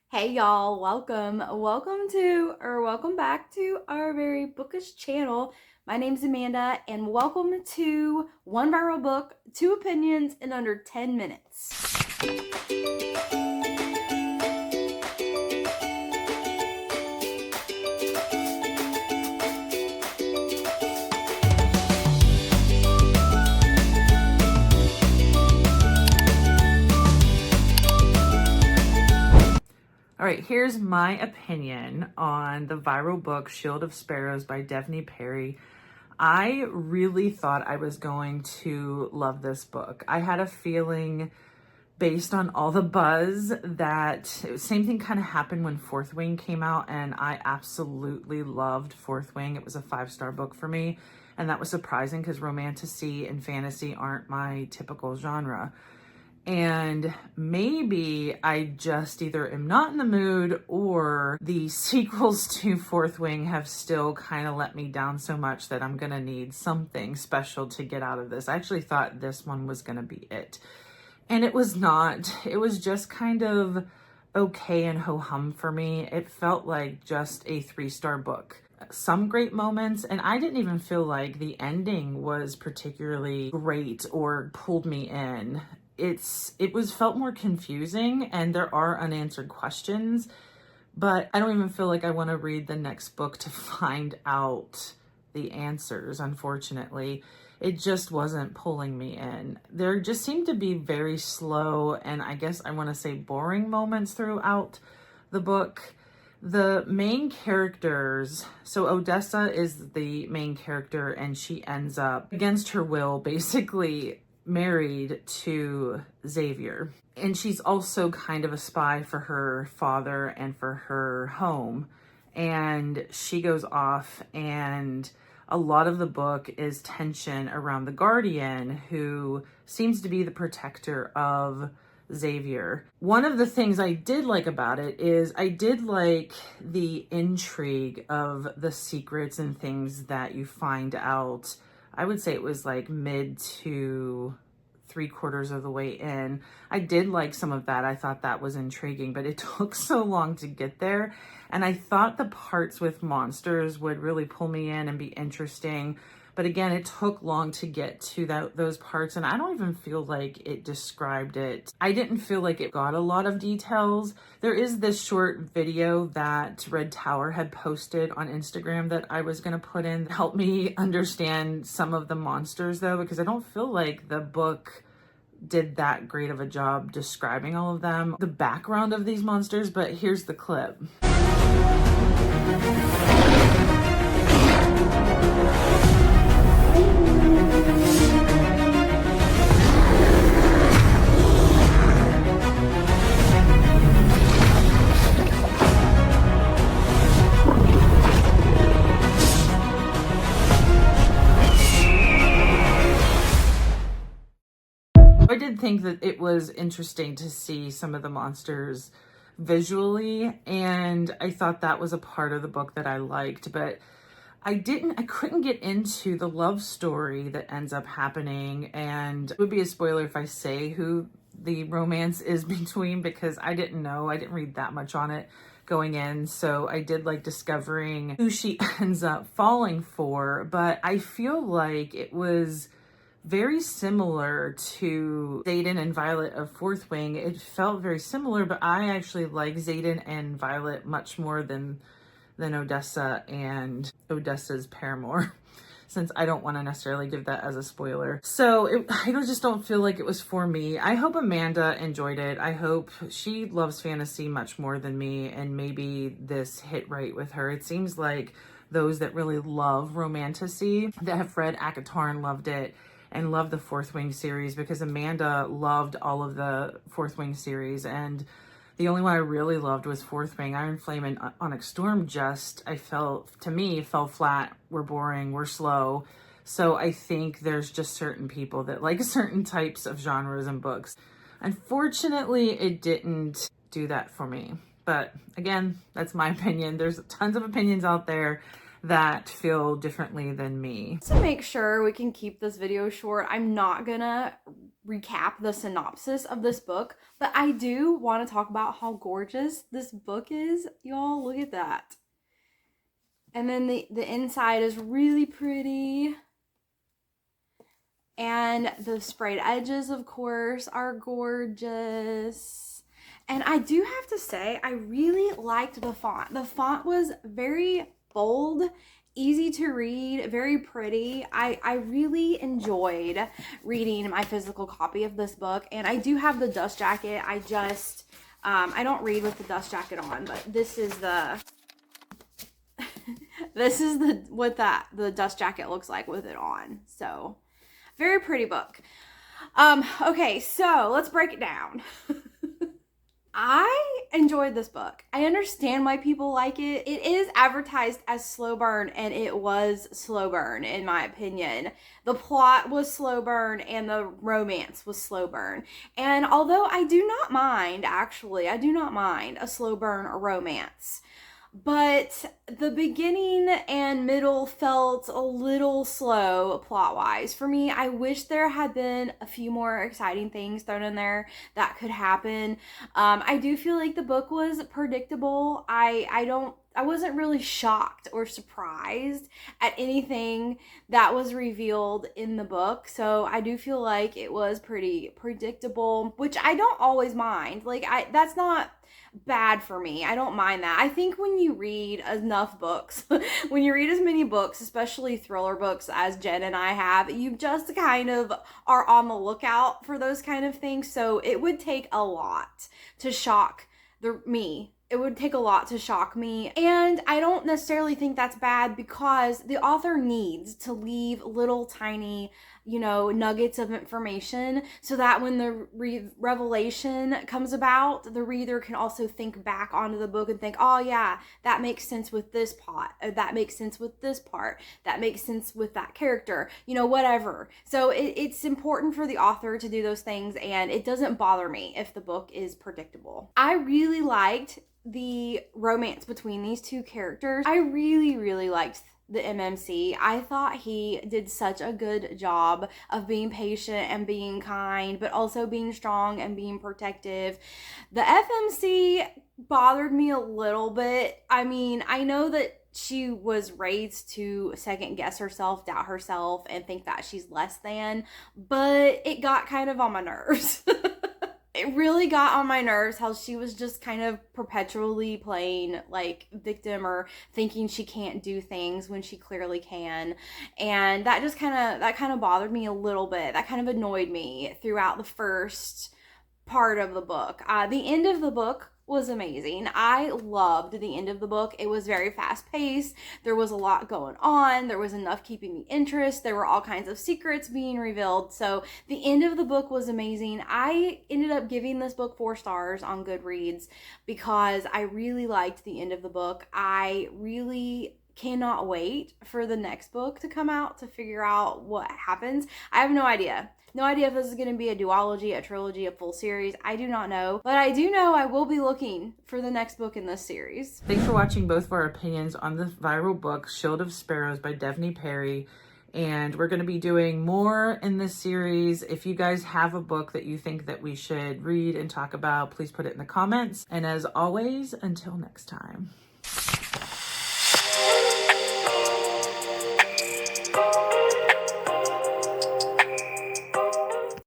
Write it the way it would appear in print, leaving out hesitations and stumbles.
Hey y'all, welcome back to our very bookish channel. My name's Amanda and welcome to one viral book, two opinions in under 10 minutes. All right, here's my opinion on the viral book Shield of Sparrows by Devney Perry. I really thought I was going to love this book. I had a feeling based on all the buzz that same thing kind of happened when Fourth Wing came out, and I absolutely loved Fourth Wing. It was a 5-star book for me, and that was surprising because romantasy and fantasy aren't my typical genre. And maybe I just either am not in the mood or the sequels to Fourth Wing have still kind of let me down so much that I'm going to need something special to get out of this. I actually thought this one was going to be it. And it was not. It was just kind of okay and ho-hum for me. It felt like just a 3-star book. Some great moments, and I didn't even feel like the ending was particularly great or pulled me in. It was felt more confusing, and there are unanswered questions, but I don't even feel like I want to read the next book to find out the answers, unfortunately. It just wasn't pulling me in. There just seemed to be very slow and I guess I want to say boring moments throughout the book. The main characters, so Odessa is the main character, and she ends up, against her will, basically married to Xavier. And she's also kind of a spy for her father and for her home. And she goes off, and a lot of the book is tension around the Guardian, who seems to be the protector of Xavier. One of the things I did like about it is I did like the intrigue of the secrets and things that you find out. I would say it was like mid to 3/4 of the way in. I did like some of that. I thought that was intriguing, but it took so long to get there. And I thought the parts with monsters would really pull me in and be interesting. But again, it took long to get to those parts, and I don't even feel like it described it. I didn't feel like it got a lot of details. There is this short video that Red Tower had posted on Instagram that I was going to put in. Help me understand some of the monsters, though, because I don't feel like the book did that great of a job describing all of them, the background of these monsters, but here's the clip. I did think that it was interesting to see some of the monsters visually, and I thought that was a part of the book that I liked, but I couldn't get into the love story that ends up happening, and it would be a spoiler if I say who the romance is between, because I didn't know. I didn't read that much on it going in, so I did like discovering who she ends up falling for, but I feel like it was very similar to Xaden and Violet of Fourth Wing. It felt very similar, but I actually like Xaden and Violet much more than Odessa and Odessa's paramour, since I don't want to necessarily give that as a spoiler. So I just don't feel like it was for me. I hope Amanda enjoyed it. I hope she loves fantasy much more than me, and maybe this hit right with her. It seems like those that really love romantasy, that have read ACOTAR and loved it, and loved the Fourth Wing series, because Amanda loved all of the Fourth Wing series, and the only one I really loved was Fourth Wing. Iron Flame and Onyx Storm to me, fell flat, were boring, were slow. So I think there's just certain people that like certain types of genres and books. Unfortunately, it didn't do that for me. But again, that's my opinion. There's tons of opinions out there. that feel differently than me. To make sure we can keep this video short, I'm not gonna recap the synopsis of this book, but I do want to talk about how gorgeous this book is. Y'all, look at that. And then the inside is really pretty. And the sprayed edges, of course, are gorgeous. And I do have to say, I really liked the font. The font was very bold, easy to read, very pretty. I really enjoyed reading my physical copy of this book. And I do have the dust jacket. I don't read with the dust jacket on, but this is the... this is what the dust jacket looks like with it on. So, very pretty book. Okay, so let's break it down. I enjoyed this book. I understand why people like it. It is advertised as slow burn, and it was slow burn, in my opinion. The plot was slow burn, and the romance was slow burn. And although I do not mind, actually, I do not mind a slow burn romance. But the beginning and middle felt a little slow plot-wise. For me, I wish there had been a few more exciting things thrown in there that could happen. I do feel like the book was predictable. I wasn't really shocked or surprised at anything that was revealed in the book. So I do feel like it was pretty predictable, which I don't always mind. Like, that's not bad for me. I don't mind that. I think when you read enough books, when you read as many books, especially thriller books as Jen and I have, you just kind of are on the lookout for those kind of things. So it would take a lot to shock me. It would take a lot to shock me. And I don't necessarily think that's bad, because the author needs to leave little tiny, nuggets of information so that when the revelation comes about, the reader can also think back onto the book and think, oh yeah, that makes sense with this plot, or that makes sense with this part, that makes sense with that character, whatever. So it's important for the author to do those things, and it doesn't bother me if the book is predictable. I really liked the romance between these two characters. I really, really liked the MMC. I thought he did such a good job of being patient and being kind, but also being strong and being protective. The FMC bothered me a little bit. I mean, I know that she was raised to second guess herself, doubt herself, and think that she's less than, but it got kind of on my nerves. It really got on my nerves how she was just kind of perpetually playing like victim, or thinking she can't do things when she clearly can. And that just kind of bothered me a little bit. That kind of annoyed me throughout the first part of the book. The end of the book was amazing. I loved the end of the book. It was very fast paced. There was a lot going on. There was enough keeping me interest. There were all kinds of secrets being revealed. So the end of the book was amazing. I ended up giving this book 4 stars on Goodreads because I really liked the end of the book. I really cannot wait for the next book to come out to figure out what happens. I have no idea. No idea if this is going to be a duology, a trilogy, a full series. I do not know. But I do know I will be looking for the next book in this series. Thanks for watching both of our opinions on the viral book, Shield of Sparrows by Devney Perry. And we're going to be doing more in this series. If you guys have a book that you think that we should read and talk about, please put it in the comments. And as always, until next time.